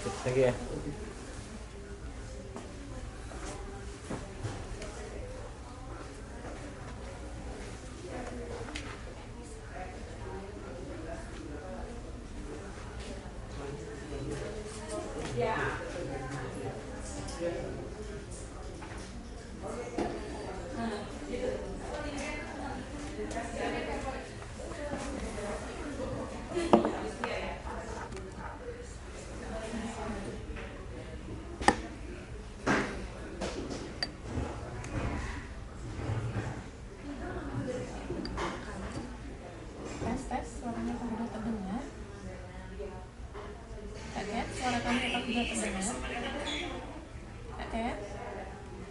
Thank you ya. Tes, suaranya sudah terdengar. Kak Kat, suara kamu apakah sudah terdengar? Kak Kat,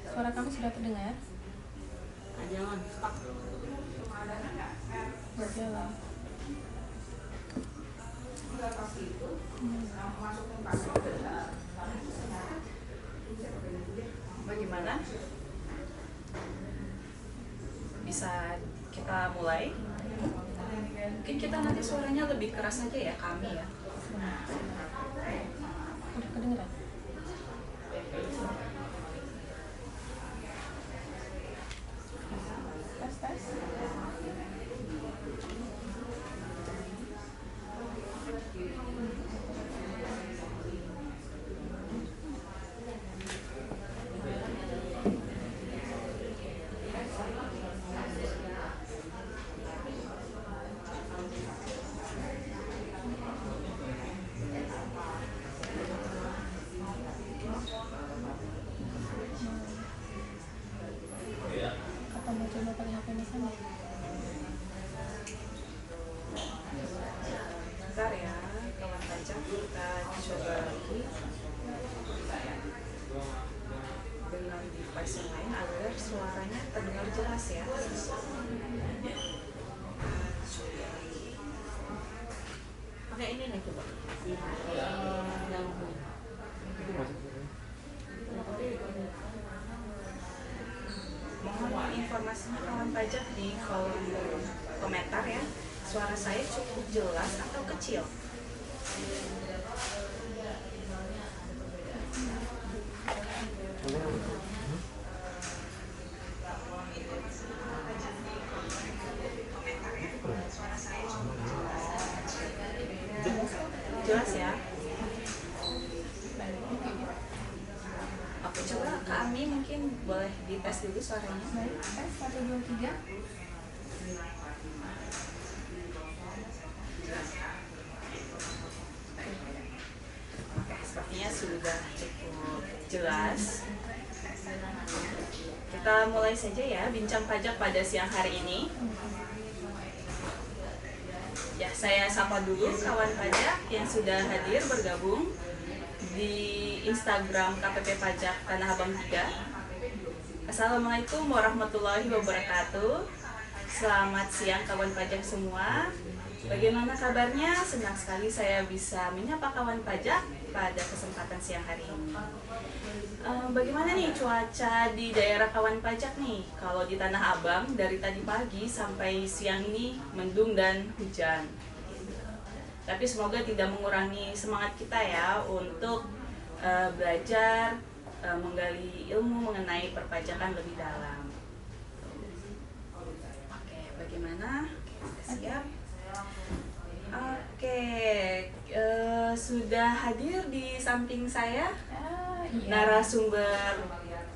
suara kamu sudah terdengar? Jangan stuck. Berjalan. Bagaimana? Bisa kita mulai? Mungkin kita nanti suaranya lebih keras aja ya, kami ya. Udah kedengeran? Tes. Atau mau coba pakai HP Mas Andi? Bentar ya, kawan pajak, kita coba lagi dengan device yang lain agar suaranya terdengar jelas ya. Pakai ini nih coba. Mohon informasinya kawan pajak di kolom komentar ya. Suara saya cukup jelas atau kecil? Jelas ya? Oke, coba Kak Ami mungkin boleh dites dulu suaranya. Baik, tes 1, 2, 3. Oke, sepertinya sudah cukup jelas. Kita mulai saja ya bincang pajak pada siang hari ini. Ya, saya sapa dulu kawan pajak yang sudah hadir bergabung di Instagram KPP Pajak Tanah Abang 3. Assalamualaikum warahmatullahi wabarakatuh. Selamat siang kawan pajak semua. Bagaimana kabarnya? Senang sekali saya bisa menyapa kawan pajak pada kesempatan siang hari ini. Bagaimana nih cuaca di daerah kawan pajak nih? Kalau di Tanah Abang dari tadi pagi sampai siang ini mendung dan hujan. Tapi semoga tidak mengurangi semangat kita ya untuk belajar, menggali ilmu mengenai perpajakan lebih dalam. Oke, bagaimana? Oke, siap. Oke, sudah hadir di samping saya narasumber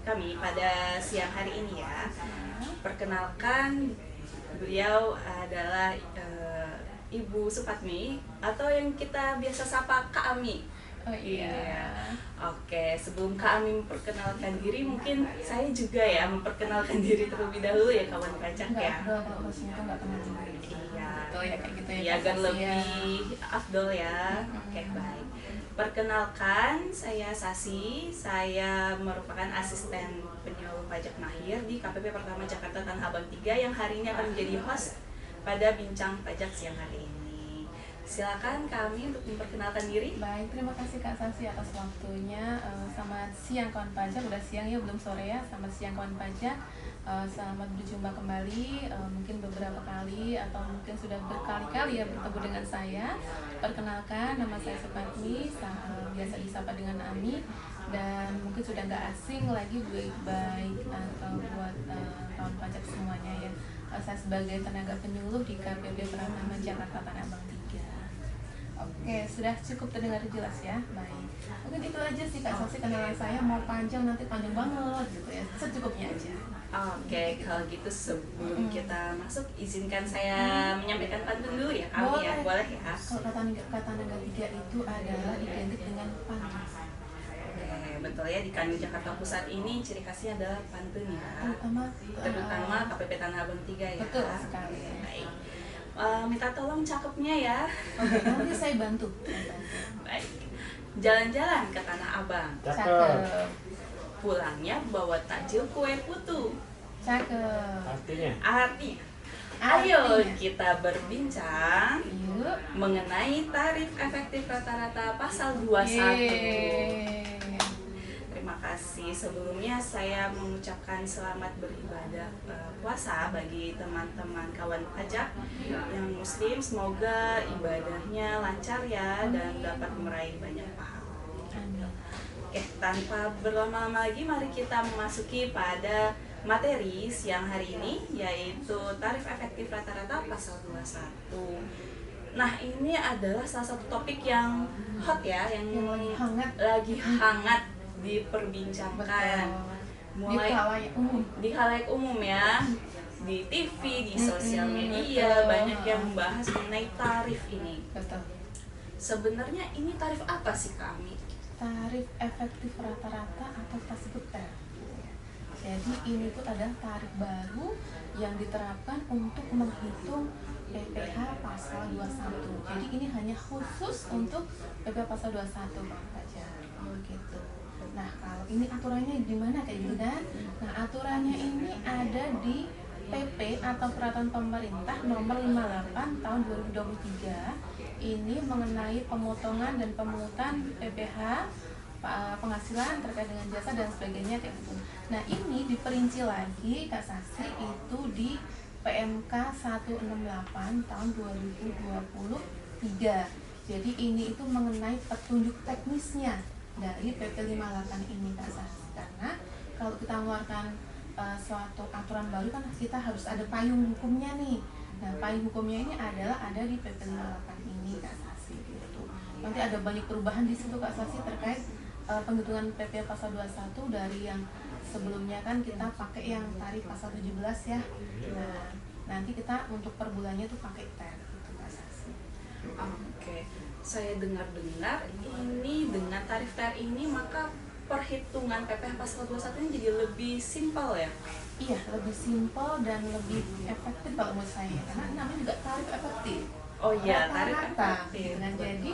kami pada siang hari ini ya. Perkenalkan, beliau adalah Ibu Supatmi atau yang kita biasa sapa Kak Ami. Oh iya. Oke, sebelum Kak Ami memperkenalkan diri, mungkin saya juga ya memperkenalkan diri terlebih dahulu ya kawan pajak ya. Enggak, kalau hostnya itu enggak kenal diri. Iya. Betul ya, kayak gitu ya. Iya, agar lebih afdol ya. Oke, baik. Perkenalkan, saya Sasi. Saya merupakan asisten penyuluh pajak mahir di KPP Pertama Jakarta Tanah Abang 3 yang hari ini akan menjadi host pada bincang pajak siang hari ini. Silakan kami untuk memperkenalkan diri. Baik, terima kasih Kak Sasi atas waktunya. Selamat siang kawan pajak, udah siang ya belum sore ya. Selamat siang kawan pajak. Selamat berjumpa kembali. Mungkin beberapa kali atau mungkin sudah berkali-kali ya bertemu dengan saya. Perkenalkan, nama saya Supatmi, biasa disapa dengan Ami, dan mungkin sudah nggak asing lagi baik atau buat kawan pajak semuanya ya. Saya sebagai tenaga penyuluh di KPP Pratama Jakarta Tanah Abang 3. Oke, sudah cukup terdengar jelas ya. Baik. Mungkin itu aja sih Kak Saksi, kenalan saya. Mau panjang nanti panjang banget gitu ya. Secukupnya aja. Oke, kalau gitu sebelum kita masuk, izinkan saya menyampaikan pantun dulu ya kami ya, boleh ya? Kalau kata Naga 3 itu adalah identik dengan pantun. Oke, betul ya, di Kanwil Jakarta Pusat ini ciri khasnya adalah pantun ya. Terutama KPP Tanah Abang 3 ya. Betul sekali. Baik. Minta tolong cakepnya ya. Oke, nanti saya bantu. Baik. Jalan-jalan ke Tanah Abang. Cakep. Pulangnya bawa takjil kue putu. Cakep. Artinya, ayo kita berbincang Yuk. mengenai tarif efektif rata-rata pasal 21. Terima kasih. Sebelumnya saya mengucapkan selamat beribadah puasa bagi teman-teman kawan pajak yang muslim. Semoga ibadahnya lancar ya dan dapat meraih banyak pahala. Oke, tanpa berlama-lama lagi, mari kita memasuki pada materi siang hari ini, yaitu tarif efektif rata-rata pasal 21. Nah, ini adalah salah satu topik yang hot ya, yang lagi hangat diperbincangkan. Mulai di khalayak umum ya, di TV, di sosial media, banyak yang membahas mengenai tarif ini. Betul. Sebenarnya ini tarif apa sih kami? Tarif efektif rata-rata atau kita sebut TER. Jadi ini tuh adalah tarif baru yang diterapkan untuk menghitung PPh pasal 21. Jadi ini hanya khusus untuk PPh pasal 21 Bang Pajak. Gitu. Nah, kalau ini aturannya di mana kayak gitu kan? Nah, aturannya ini ada di PP atau Peraturan Pemerintah Nomor 58 Tahun 2023. Ini mengenai pemotongan dan pemungutan PPh penghasilan terkait dengan jasa dan sebagainya kayak gitu. Nah, ini diperinci lagi Kak Saksi itu di PMK 168 tahun 2023. Jadi ini itu mengenai petunjuk teknisnya dari PP 58 ini Kak Saksi. Karena kalau kita mengeluarkan suatu aturan baru kan kita harus ada payung hukumnya nih. Nah, payung hukumnya ini adalah ada di PP 58 ini Kak Sasi gitu. Nanti ada banyak perubahan di situ Kak Sasi terkait penghitungan PP pasal 21 dari yang sebelumnya kan kita pakai yang tarif pasal 17 ya. Nah, nanti kita untuk per bulannya tuh pakai TER gitu Kak Sasi. Oke. Saya dengar-dengar ini dengan tarif TER ini maka perhitungan PPh pasal 21 ini jadi lebih simpel ya? Iya, lebih simpel dan lebih efektif kalau menurut saya, karena namanya juga tarif efektif. Oh iya, tarif Rata-rata. efektif. Nah, jadi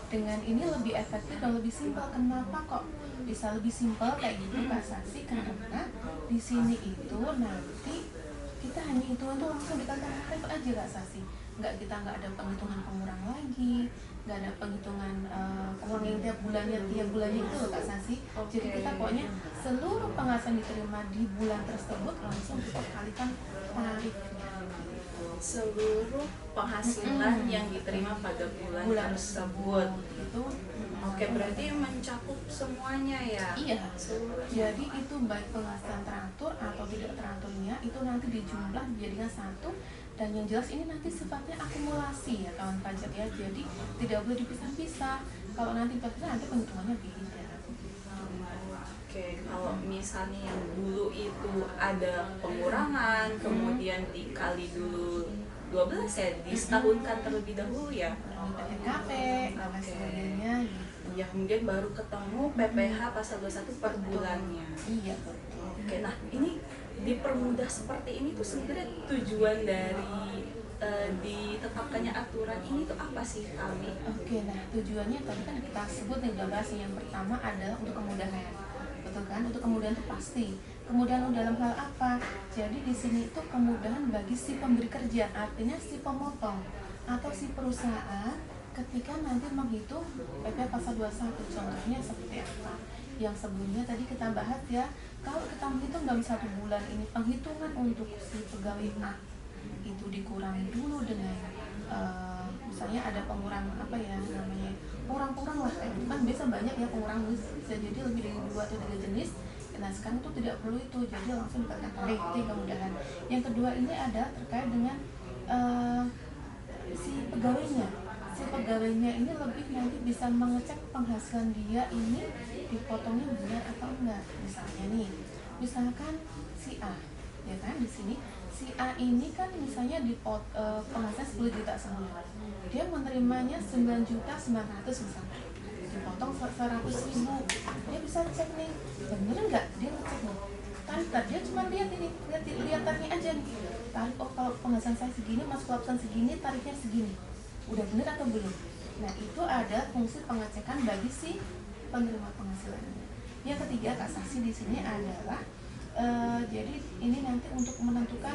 dengan ini lebih efektif dan lebih simpel. Kenapa kok bisa lebih simpel kayak gitu Kak Saksi? Karena di sini itu nanti kita hanya hitungan tuh langsung dikatakan tarif aja Kak Saksi. Nggak ada penghitungan pengurang lagi, nggak ada penghitungan uang yang tiap bulannya itu loh Kak Sasi. Jadi kita pokoknya seluruh penghasilan diterima di bulan tersebut langsung kita kalikan tarifnya. Seluruh penghasilan yang diterima pada bulan tersebut itu. Oke, berarti mencakup semuanya ya? Iya. Seluruhnya. Jadi itu baik penghasilan teratur atau tidak teraturnya itu nanti dijumlah dijadikan satu. Dan yang jelas ini nanti sifatnya akumulasi ya kawan pajak ya, jadi tidak boleh dipisah-pisah. Kalau nanti penghitungannya beda. Oke, kalau misalnya yang dulu itu ada pengurangan, kemudian dikali dulu 12 ya, disetahunkan terlebih dahulu ya? PPKP, dan sebagainya gitu. Ya, kemudian baru ketemu PPh pasal 21 per bulannya. Iya, betul. Oke, nah ini dipermudah seperti ini tuh sebenarnya tujuan dari ditetapkannya aturan ini tuh apa sih kami? Oke, nah tujuannya tadi kan kita sebut nih udah bahas yang pertama adalah untuk kemudahan, betul kan? Untuk kemudahan itu pasti. Kemudahan dalam hal apa? Jadi di sini itu kemudahan bagi si pemberi kerja, artinya si pemotong atau si perusahaan ketika nanti menghitung PP pasal 21. Contohnya seperti apa? Yang sebelumnya tadi kita bahas ya, kalau kita menghitung dalam 1 bulan ini penghitungan untuk si pegawai A itu dikurangi dulu dengan misalnya ada pengurang apa ya namanya, kurang-kurang lah kayak gitu kan, biasa banyak ya pengurang, bisa jadi lebih dari 2 atau 3 jenis. Nah sekarang itu tidak perlu itu, jadi langsung dikatakan tarif itu yang kemudahan. Yang kedua ini ada terkait dengan si pegawainya. Si pegawainya ini lebih nanti bisa mengecek penghasilan dia ini dipotongnya benar atau enggak. Misalnya nih, misalkan si A, ya kan, di sini si A ini kan misalnya penghasilan 10 juta semua, dia menerimanya 9.900.000 misalnya, dipotong 100.000, dia bisa cek nih bener nggak, dia ngecek nih tarif, dia cuma lihat ini, lihat tarifnya aja nih, tarif, oh kalau penghasilan saya segini, masuk lapisan segini, tarifnya segini, udah bener atau belum. Nah itu ada fungsi pengecekan bagi si penerima penghasilannya. Yang ketiga, kasasi di sini adalah jadi ini nanti untuk menentukan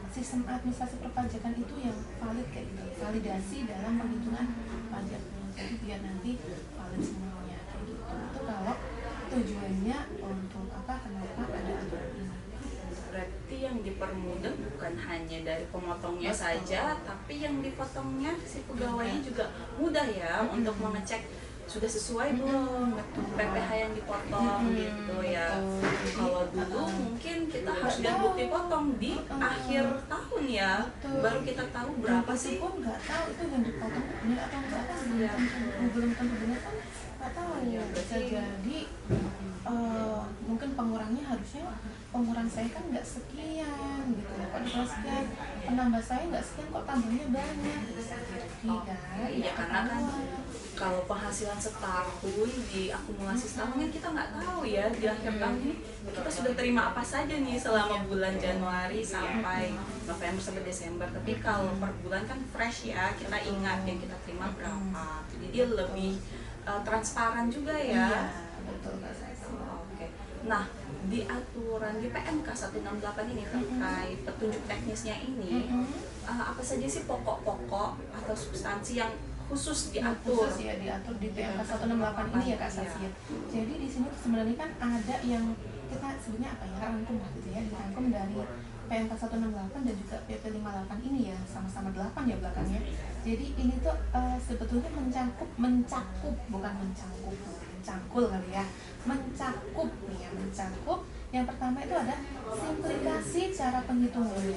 sistem administrasi perpajakan itu yang valid kayak gitu, validasi dalam penghitungan pajaknya, jadi biar nanti valid semuanya kayak gitu. Itu kalau tujuannya untuk apa, kenapa ada aturan ini. Berarti yang dipermudah bukan hanya dari pemotongnya saja, tapi yang dipotongnya si pegawainya juga mudah ya untuk mengecek sudah sesuai belum PPh yang dipotong gitu ya. Kalau dulu mungkin kita harus lihat bukti potong di akhir tahun ya, baru kita tahu berapa sih. Pun nggak tahu itu yang dipotong benar atau enggak kan, belum tentu benar kan, nggak tahu. Bisa jadi mungkin pengurangnya harusnya pengurang saya kan nggak sekian gitu ya, kok dikelas sekian, penambah saya nggak sekian kok tambahnya banyak, bisa jadi Iya karena kan kalau penghasilan setahun diakumulasi setahun kan kita nggak tahu ya di akhir tahun ini kita sudah terima apa saja nih selama bulan Januari sampai November sampai Desember. Tapi kalau per bulan kan fresh ya, kita ingat yang kita terima berapa, jadi dia lebih transparan juga ya. Iya, betul Kak Sasi. Oke. Nah, di aturan di PMK 168 ini terkait petunjuk teknisnya ini, apa saja sih pokok-pokok atau substansi yang khusus diatur? Khusus ya diatur di PMK 168 ini ya Kak Sasi ya. Jadi di sini sebenarnya kan ada yang kita sebutnya apa ya, rangkum gitu ya, dirangkum dari PMK 168 dan juga PP 58 ini ya, sama-sama 8 ya belakangnya. Jadi ini tuh sebetulnya mencakup bukan mencangkul kali ya, mencakup nih ya, mencakup. Yang pertama itu ada simplikasi cara penghitungannya.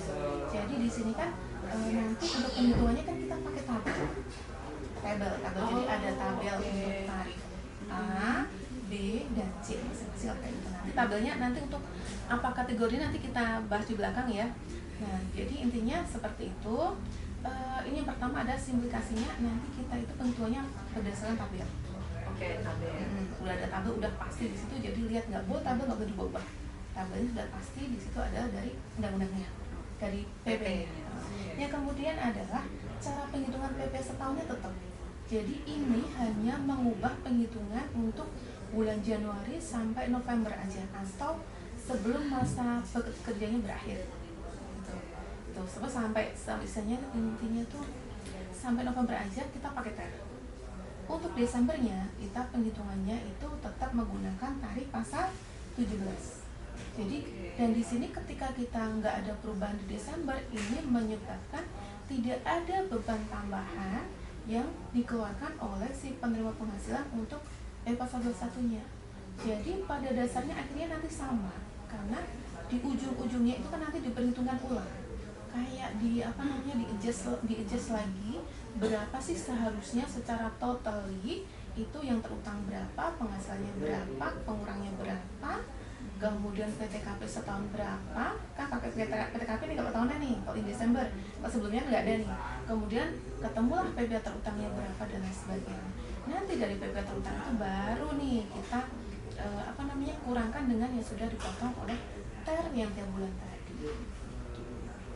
Jadi di sini kan nanti untuk penghitungannya kan kita pakai tabel. Jadi ada tabel untuk tarif A, B, dan C masing-masing kayak gitu. Nanti tabelnya nanti untuk apa kategori nanti kita bahas di belakang ya. Nah, jadi intinya seperti itu. Ini yang pertama ada simplikasinya, nanti kita itu penghitungannya berdasarkan tabel. Oke, tabel. Udah ada tabel, udah pasti di situ. Jadi lihat nggak boleh tabel nggak boleh diubah. Tabelnya sudah pasti di situ, ada dari undang-undangnya, dari PP. Yang kemudian adalah cara penghitungan PP setahunnya tetap. Jadi ini hanya mengubah penghitungan untuk bulan Januari sampai November aja, atau sebelum masa kerjanya berakhir. Gitu. Sampai misalnya intinya tuh sampai November aja kita pakai tarif. Untuk Desembernya kita penghitungannya itu tetap menggunakan tarif pasal 17. Jadi dan di sini ketika kita nggak ada perubahan di Desember, ini menyebabkan tidak ada beban tambahan yang dikeluarkan oleh si penerima penghasilan untuk pasal 21-nya. Jadi pada dasarnya akhirnya nanti sama, karena di ujung-ujungnya itu kan nanti diperhitungkan ulang. Kayak di di-adjust lagi berapa sih seharusnya secara totally itu yang terutang berapa, penghasilannya berapa, pengurangnya berapa, kemudian PTKP setahun berapa, kan pakai PTKP nih kalau tahunnya nih, kalau di Desember, kalau sebelumnya nggak ada nih, kemudian ketemulah PP terutangnya berapa dan lain sebagainya. Nanti dari PP terutang itu baru nih kita kurangkan dengan yang sudah dipotong oleh TER yang tiap bulan tadi.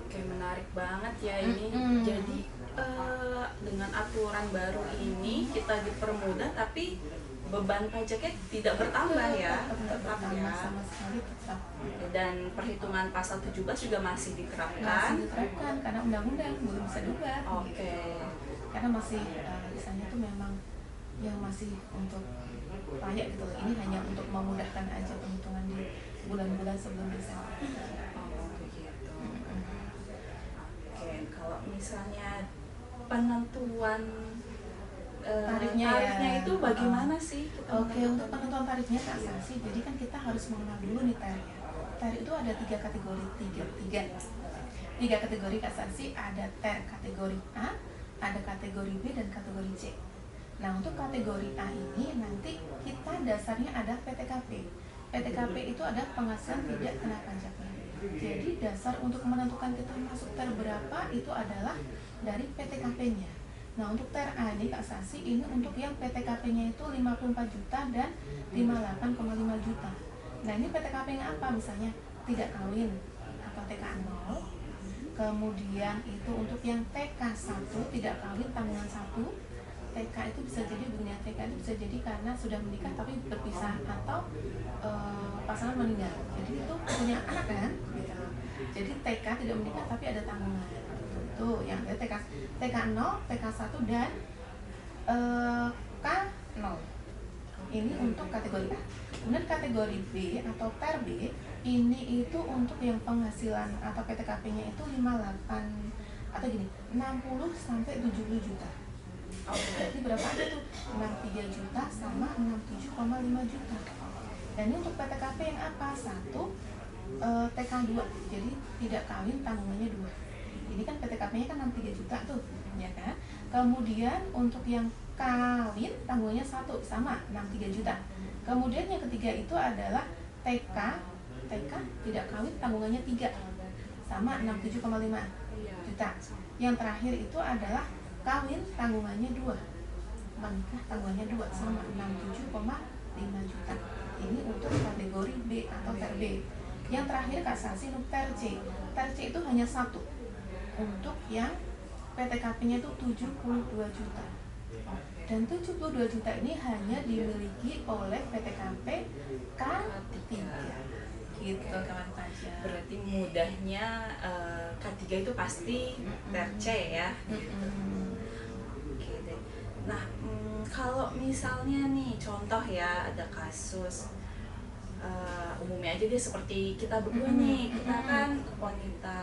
Oke, menarik banget ya ini. Jadi dengan aturan baru ini kita dipermudah, tapi beban pajaknya tidak bertambah ya, tetap ya. Sama sekali tetap. Dan perhitungan pasal 17 juga masih diterapkan. Masih diterapkan karena undang-undang belum bisa diubah. Oke. Gitu. Karena masih misalnya tuh memang yang masih untuk layak gitu. Ini hanya untuk memudahkan aja penghitungan di bulan-bulan sebelum Desember. Oh, begitu. misalnya penentuan Tarifnya tarifnya ya. itu bagaimana sih kita Oke, untuk menentukan? penentuan tarifnya Kak Sasi, jadi kan kita harus mengenal dulu nih TER ya. TER itu ada tiga kategori, tiga kategori Kak Sasi. Ada TER kategori A, ada kategori B, dan kategori C. Nah, untuk kategori A ini nanti kita dasarnya ada PTKP. PTKP itu ada penghasilan tidak kena pajaknya. Jadi dasar untuk menentukan kita masuk TER berapa itu adalah dari PTKP-nya. Nah, untuk TER A ini Kak Sasi, ini untuk yang PTKP-nya itu 54 juta dan 58,5 juta. Nah, ini PTKP-nya apa? Misalnya tidak kawin atau TK0. Kemudian itu untuk yang TK1, tidak kawin tanggungan 1. TK itu bisa jadi begini, TK itu bisa jadi karena sudah menikah tapi berpisah atau pasangan meninggal. Jadi itu punya anak kan? Gitu. Jadi TK tidak menikah tapi ada tanggungan. Tuh, yang ada TK0, TK1 dan K0. Ini untuk kategori A. Kemudian kategori B atau TER B ini itu untuk yang penghasilan atau PTKP-nya itu 58 atau gini, 60 sampai 70 juta. Berarti berapa aja tuh? 63 juta sama 67,5 juta. Dan ini untuk PTKP yang apa? Satu, TK2. Jadi tidak kawin tanggungannya 2. Ini kan PTKP-nya kan 63 juta tuh, ya kan? Kemudian untuk yang kawin tanggungannya 1 sama 63 juta. Kemudian yang ketiga itu adalah TK tidak kawin tanggungannya 3 sama 67,5 juta. Yang terakhir itu adalah kawin tanggungannya 2, menikah tanggungannya 2 sama 67,5 juta. Ini untuk kategori B atau TER B. Yang terakhir Kak Sasi untuk TER C. TER C itu hanya 1, untuk yang PTKP-nya itu 72 juta. Dan 72 juta ini hanya dimiliki oleh PTKP K3. Gitu kawan pajak. Berarti mudahnya K3 itu pasti TER C ya. Oke deh. Nah, kalau misalnya nih contoh ya, ada kasus umumnya aja deh seperti kita berdua nih, kita kan wanita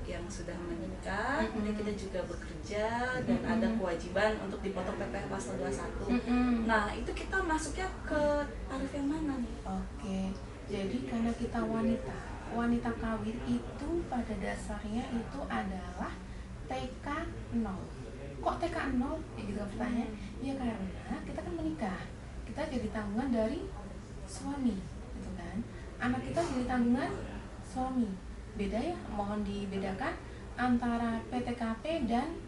yang sudah menikah, kemudian kita juga bekerja dan ada kewajiban untuk dipotong PPh pasal 21. Nah, itu kita masuknya ke tarif yang mana nih? Oke, jadi karena kita wanita kawin itu pada dasarnya itu adalah TK0. Kok TK0? Ya gitu pertanyaan. Ya karena kita kan menikah, kita jadi tanggungan dari suami, gitu kan. Anak kita jadi tanggungan suami. Beda ya, mohon dibedakan antara PTKP dan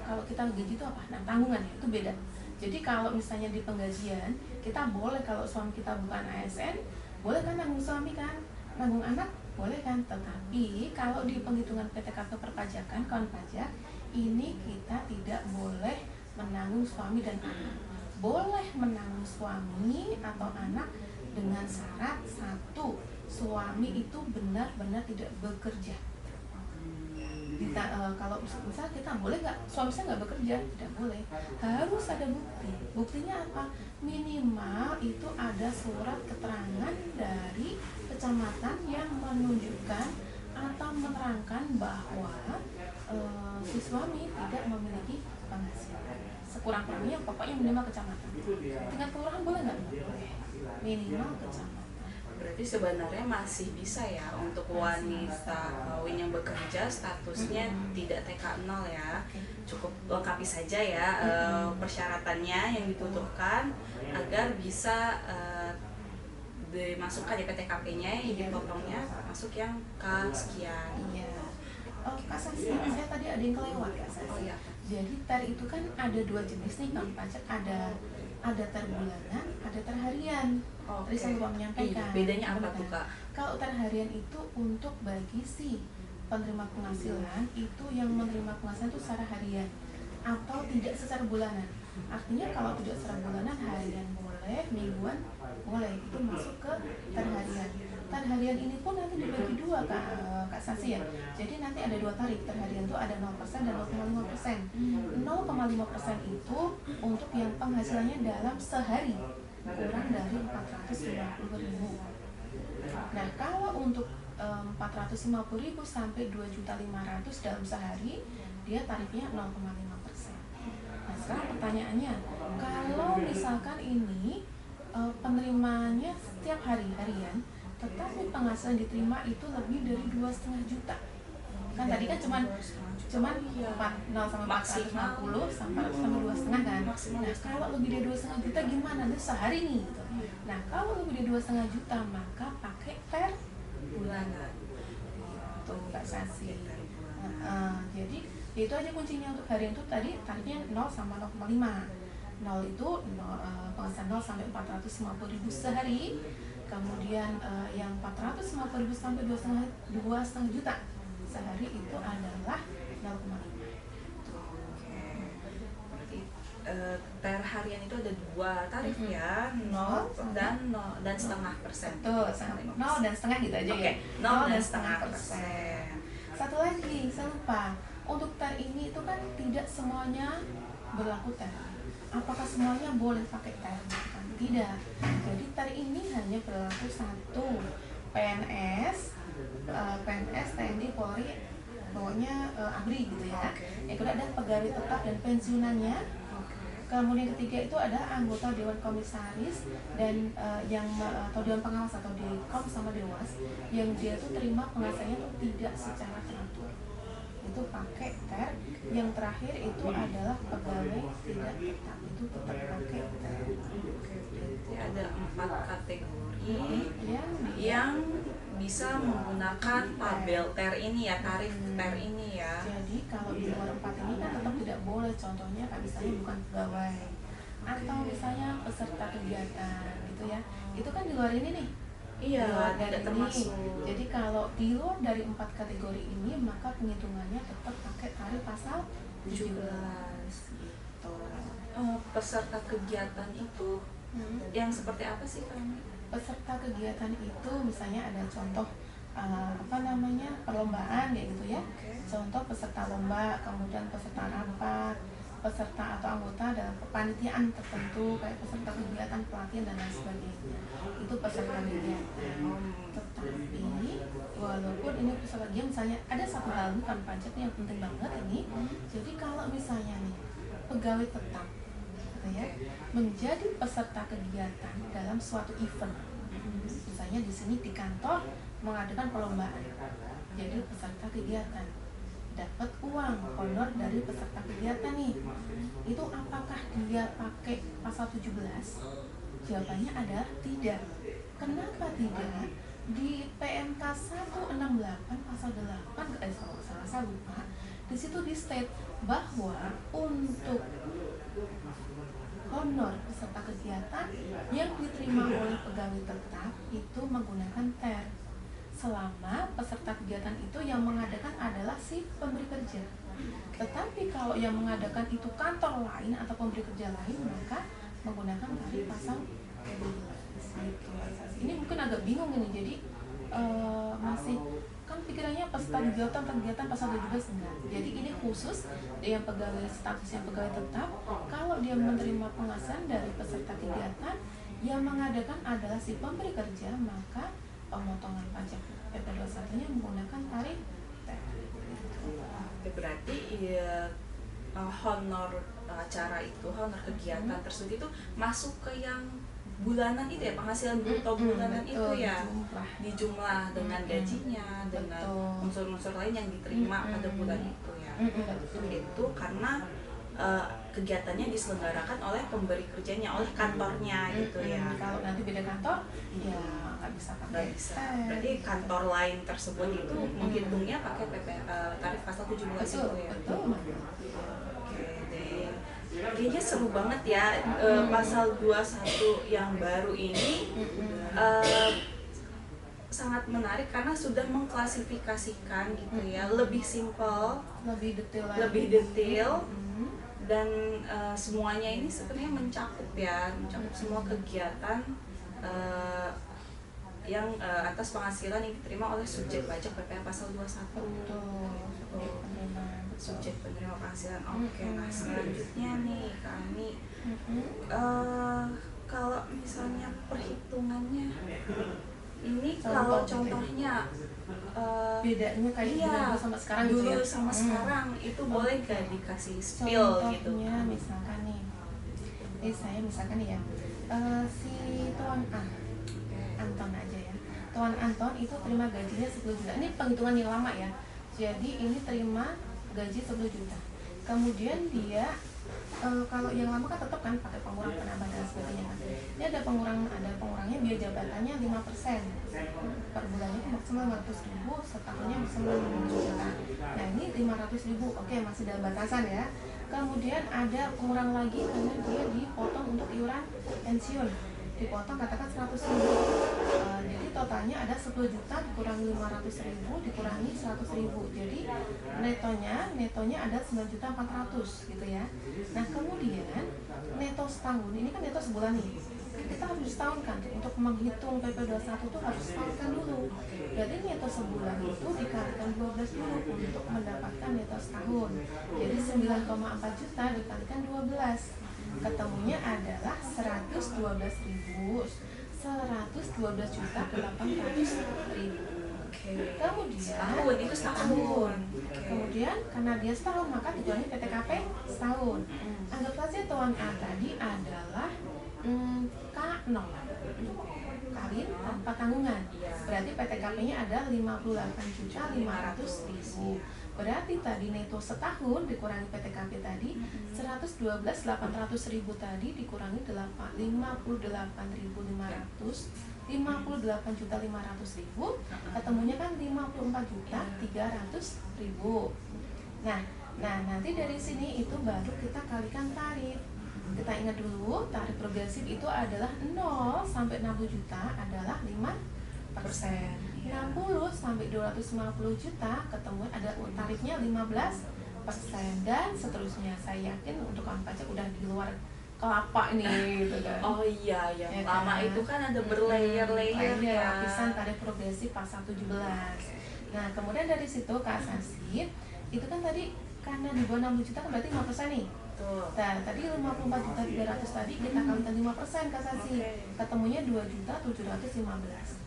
kalau kita gaji itu apa? Nah, tanggungan ya, itu beda. Jadi kalau misalnya di penggajian, kita boleh kalau suami kita bukan ASN, boleh kan nanggung suami kan? Nanggung anak, boleh kan? Tetapi kalau di penghitungan PTKP perpajakan, kawan pajak, ini kita tidak boleh menanggung suami dan anak. Boleh menanggung suami atau anak dengan syarat satu, suami itu benar-benar tidak bekerja. Kalau misal kita boleh nggak suami saya nggak bekerja, tidak boleh, harus ada bukti. Buktinya apa? Minimal itu ada surat keterangan dari kecamatan yang menunjukkan atau menerangkan bahwa si suami tidak memiliki penghasilan. Sekurang-kurangnya pokoknya minimal kecamatan. Tingkat kelurahan boleh nggak? Boleh. Minimal kecamatan. Berarti sebenarnya masih bisa ya untuk wanita kawin yang bekerja statusnya tidak TK0 ya. Cukup lengkapi saja ya persyaratannya yang dibutuhkan agar bisa dimasukkan di PTKP-nya yang dipotongnya masuk yang K sekian. Iya. Oh, Kak Sasi, saya tadi ada yang kelewat Kak Sasi. Oh iya. Jadi TER itu kan ada 2 jenis nih Kang pajak, ada TER bulanan, ada TER harian. Tadi saya lupa menyampaikan. Bedanya apa tuh Kak? Kalau TER harian itu untuk bagi si penerima penghasilan itu yang menerima penghasilan itu secara harian atau tidak secara bulanan. Artinya kalau tidak secara bulanan, harian boleh, mingguan boleh, itu masuk ke TER harian. TER harian ini pun nanti dibagi 2 Kak Sasi ya. Jadi nanti ada 2 tarif. TER harian itu ada 0% dan 0,5%. 0,5% itu untuk yang penghasilannya dalam sehari kurang dari 450.000. Nah, kalau untuk 450.000 sampai 2.500.000 dalam sehari, dia tarifnya 0,5%. Nah, sekarang pertanyaannya, kalau misalkan ini penerimanya setiap hari harian, tetapi penghasilan diterima itu lebih dari 2,5 juta. Kan tadi kan cuman 0 sampai 450 sampai 2,5 kan. Nah, kalau lebih dari 2,5 juta gimana? Itu sehari nih gitu. Nah, kalau lebih dari 2,5 juta maka pakai per bulanan. Itu Mbak Sasi. Jadi itu aja kuncinya untuk harian itu tadi tarifnya 0 sama 0,5. 0 itu penghasilan 0 sampai 450.000 sehari. Kemudian yang 450.000 sampai 2,5 juta sehari itu adalah 0,5. Berarti THR harian itu ada 2 tarif ya, 0 dan setengah persen. Betul, 0 dan setengah gitu aja ya. 0 dan setengah persen. Satu lagi, saya lupa. Untuk THR ini itu kan tidak semuanya berlaku THR. Apakah semuanya boleh pakai THR? Kan tidak. Jadi THR ini hanya berlaku satu PNS, TNI, Polri, pokoknya ABRI gitu ya. Yang kedua ada pegawai tetap dan pensiunannya. Kemudian ketiga itu ada anggota Dewan Komisaris dan atau Dewan Pengawas atau Dekom sama Dewas yang dia tuh terima penghasilannya tuh tidak secara teratur. Itu pakai THR. Yang terakhir itu adalah pegawai tidak tetap, itu tetap pakai THR. Jadi ada 4 kategori yang bisa menggunakan tabel THR ini ya, tarif THR ini ya. Jadi kalau di luar 4 ini kan tetap tidak boleh. Contohnya kan misalnya bukan pegawai atau misalnya peserta kegiatan gitu ya. Itu kan di luar ini nih. Iya, tidak termasuk. Jadi kalau di luar dari 4 kategori ini maka penghitungannya tetap pakai tarif pasal 17 gitu. Peserta kegiatan itu yang seperti apa sih kami? Peserta kegiatan itu misalnya ada contoh perlombaan kayak gitu ya. Contoh peserta lomba, kemudian peserta rapat, peserta atau anggota dalam kepanitiaan tertentu kayak peserta kegiatan pelatihan dan lain sebagainya. Itu peserta kegiatan. Tetapi walaupun ini peserta kegiatan misalnya ada satu hal bukan pajak yang penting banget ini. Jadi kalau misalnya nih pegawai tetap gitu ya menjadi peserta kegiatan dalam suatu event, misalnya di sini di kantor mengadakan perlombaan, jadi peserta kegiatan dapat uang honor dari peserta kegiatan nih, itu apakah dia pakai pasal 17? Jawabannya adalah tidak. Kenapa tidak? Di PMK 168 pasal 8 saya lupa, di situ di state bahwa untuk honor peserta kegiatan yang diterima oleh pegawai tetap itu menggunakan THR selama peserta kegiatan itu yang mengadakan adalah si pemberi kerja. Tetapi kalau yang mengadakan itu kantor lain atau pemberi kerja lain maka menggunakan tarif pasal 12 gitu. Ini mungkin agak bingung ini, jadi masih kan pikirannya peserta kegiatan pasal 12 enggak. Jadi ini khusus yang pegawai statusnya pegawai tetap, kalau dia menerima penghasilan dari peserta kegiatan yang mengadakan adalah si pemberi kerja maka pemotongan pajak PP 21-nya menggunakan tarif THR. Berarti ya, honor acara itu, honor kegiatan tersebut itu masuk ke yang bulanan itu ya, penghasilan bruto bulanan itu ya, dijumlah dengan gajinya, dengan unsur-unsur lain yang diterima pada bulan itu ya. Itu karena kegiatannya diselenggarakan oleh pemberi kerjanya, oleh kantornya gitu ya. Kalau nanti beda kantor ya nggak bisa pakai. Berarti kantor lain tersebut itu menghitungnya pakai tarif pasal 17 itu ya. Betul. Oke deh. Kayaknya seru banget ya, pasal 21 yang baru ini sangat menarik karena sudah mengklasifikasikan gitu ya, lebih simpel, lebih detail lagi. lebih detail. Dan semuanya ini sebenarnya mencakup semua kegiatan yang atas penghasilan yang diterima oleh subjek pajak PPh pasal 21. Subjek penerima penghasilan. Oke, nah selanjutnya nih kami kalau misalnya perhitungannya Ini Contoh kalau gitu ya. contohnya Bedanya kayak iya, dulu sama sekarang gitu dulu ya. sama sekarang itu boleh gak dikasih spill gitu? Contohnya misalkan nih, saya misalkan nih ya, si Tuan Anton aja ya. Tuan Anton itu terima gajinya 10 juta. Ini penghitungan yang lama ya. Jadi ini terima gaji 10 juta. Kemudian dia kalau yang lama kan tetap kan pakai pengurang penambah dan sebagainya kan. Ini ada pengurangnya biaya jabatannya 5%. Per bulannya maksimal 500.000, setahunnya maksimal 5 juta. Nah ini 500.000, oke masih dalam batasan ya. Kemudian ada pengurang lagi karena dia dipotong untuk iuran pensiun, dipotong katakan 100.000. Jadi totalnya ada 10 juta dikurangi 500.000 dikurangi 100.000. Jadi netonya ada 9.400.000 gitu ya. Nah kemudian neto setahun, ini kan neto sebulan nih, kita harus setahunkan untuk menghitung PP21 tuh harus setahunkan dulu. Jadi neto sebulan itu dikalikan 12 dulu untuk mendapatkan neto setahun. Jadi 9,4 juta dikalikan 12, ketemunya adalah 112.000, 112 juta 800.000. Kemudian Setahun, itu setahun. Kemudian karena dia setahun maka tujuannya PTKP setahun. Anggap saja Tuan A tadi adalah K0, kawin tanpa tanggungan. Berarti PTKP-nya ada 58.500.000. Berarti tadi neto setahun dikurangi PTKP tadi 112.800.000 tadi dikurangi 58.500, 58.500.000, ketemunya kan 54.300.000. Nah, nanti dari sini itu baru kita kalikan tarif. Kita ingat dulu, tarif progresif itu adalah 0 sampai 60 juta adalah 5%. 60 sampai 250 juta ketemuan ada tarifnya 15% dan seterusnya. Saya yakin untuk kawan pajak udah di luar kelapa ini gitu kan. Oh iya, Ya lama kan? itu kan ada berlayer-layer ya. Lapisan tarif progresif pasal 17. Nah, kemudian dari situ kasasi itu kan tadi karena di bawah 60 juta kan berarti 5% nih. Tuh. Nah, tadi 54.300 tadi kita kalikan 5% kasasi. Ketemunya 2.715.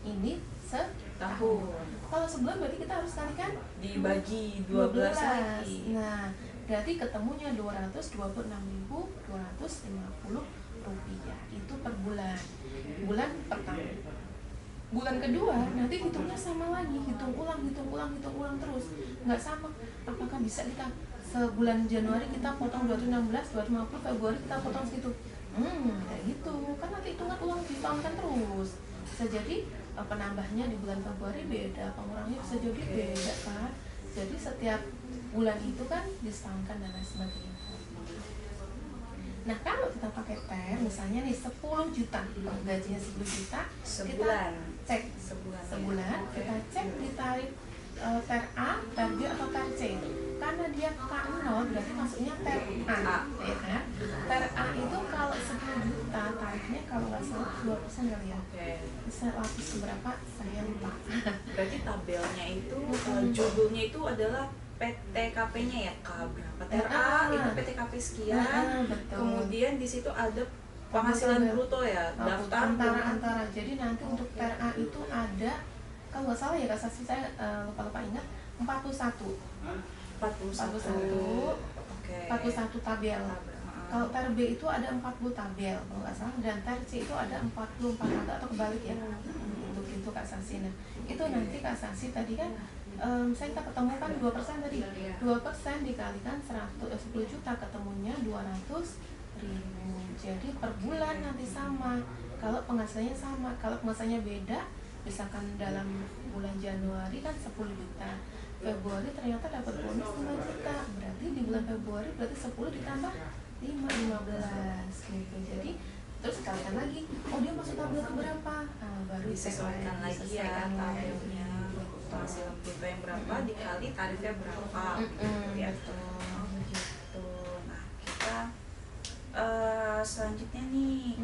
Ini setahun. Kalau sebulan berarti kita harus kalikan Dibagi 12 lagi. Nah, berarti ketemunya 226.250 rupiah. Itu per bulan. Bulan pertama. Bulan kedua nanti hitungnya sama lagi, hitung ulang terus. Nggak sama. Apakah bisa kita sebulan Januari kita potong 216, 250, Februari kita potong segitu? Kayak gitu. Kan nanti hitungan ulang ditahunkan terus. Bisa jadi penambahnya di bulan Februari beda, pengurangnya bisa jadi beda kan. Jadi setiap bulan itu kan disetahunkan dan lain sebagainya. Nah kalau kita pakai TER misalnya nih 10 juta, gajinya 10 juta Sebulan. kita cek Sebulan, kita cek di tarif TER A, TER B atau TER C. Karena dia K0 berarti masuknya TER A, ya kan? TER A itu kalau 10 juta tarifnya kalau nggak salah 2% kali ya. Bisa lapis seberapa saya lupa. Berarti tabelnya itu judulnya itu adalah PTKP-nya ya, K berapa? TER A itu PTKP sekian. Betul. Kemudian di situ ada penghasilan bruto ya, daftar antara. Jadi nanti untuk TER A itu ada, kalau nggak salah ya kasasi saya lupa ingat 41 tabel. Kalau TER B itu ada 40 tabel kalau nggak salah, dan TER C itu ada 44 tabel atau kebalik ya. Untuk itu kasasi. Nah itu nanti kasasi tadi kan saya kita ketemukan 2% tadi, 2% dikalikan 10 juta ketemunya 200.000. Jadi per bulan nanti sama. Kalau penghasilannya sama, kalau penghasilannya beda, misalkan dalam bulan Januari kan 10 juta, Februari ternyata dapat bonus 5 juta, berarti di bulan Februari berarti 10 ditambah 15 gitu. Jadi terus kalikan lagi, oh dia masuk tabel berapa, baru disesuaikan lagi ya tabelnya, penghasilan bruto yang berapa dikali tarifnya berapa gitu. Nah kita selanjutnya nih,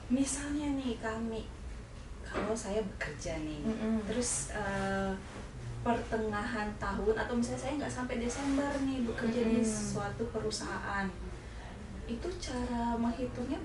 misalnya nih kalau saya bekerja nih, terus pertengahan tahun atau misalnya saya nggak sampai Desember nih bekerja di suatu perusahaan, itu cara menghitungnya